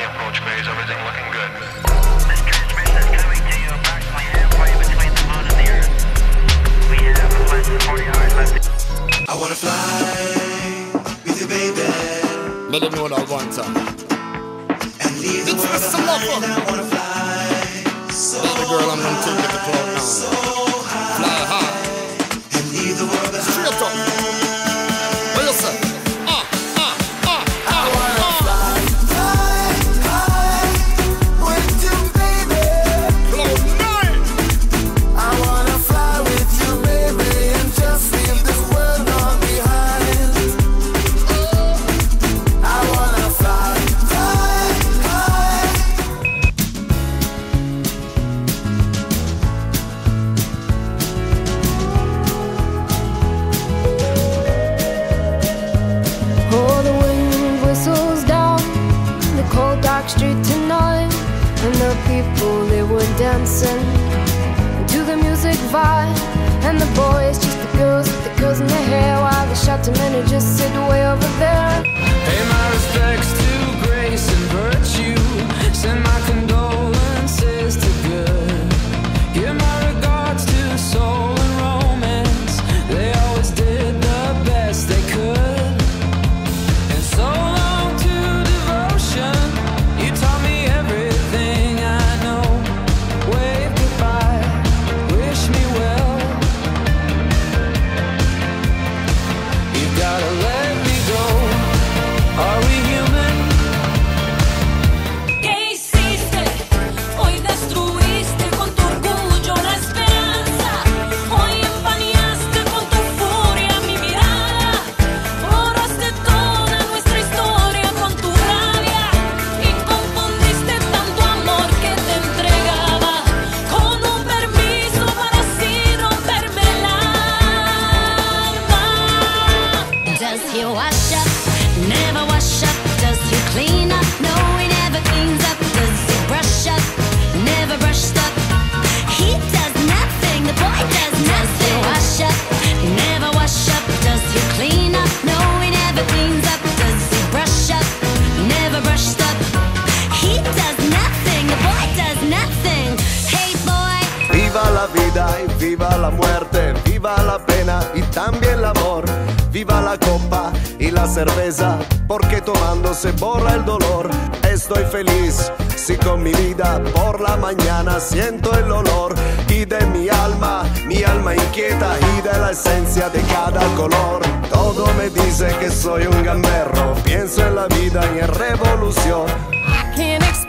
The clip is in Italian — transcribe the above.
approach phase. Everything looking good. This transmission is coming to you approximately halfway between the moon and the earth. We have less than 40 hours left. I wanna fly with you, baby. Let them know that one time. And leave the world behind. I wanna fly so Baby girl, I'm gonna take you to cloud now. so high. Fly high. And leave the world behind. Straight up. What you say? I wanna fly high with you, baby. Cloud nine. I wanna fly with you, baby, and just leave this world all behind. I wanna fly high. Oh, the wind whistles down the cold dark street tonight, and the people, they were dancing to the music vibe, and the boys just the girls with the curls in their hair, while the shouting men who just sit way over there. Pay my respects to grace and virtue. Send my condolences to good. Give my regards to soul and romance. They always did the best they could. And so long to devotion. You taught me everything I know. Wave goodbye, wish me well. You gotta let me go. Are we human? ¿Qué hiciste? Hoy destruiste con tu orgullo la esperanza. Hoy empañaste con tu furia mi mirada. Borraste toda nuestra historia con tu rabia. Y confundiste tanto amor que te entregaba con un permiso para así romperme el alma. Does he wash up? Never wash up. Does he clean up? No, he never cleans up. Does he brush up? Never brushed up. He does nothing. The boy does nothing. Does he wash up? Never wash up. Does he clean up? No, he never cleans up. Does he brush up? Never brushed up. He does nothing. The boy does nothing. Hey boy. Viva la vida y viva la muerte, viva la pena y también el amor, viva la copa y la cerveza, porque tomando se borra el dolor. Estoy feliz, si con mi vida por la mañana siento el olor y de mi alma inquieta y de la esencia de cada color. Todo me dice que soy un gamberro, pienso en la vida y en revolución. I can't explain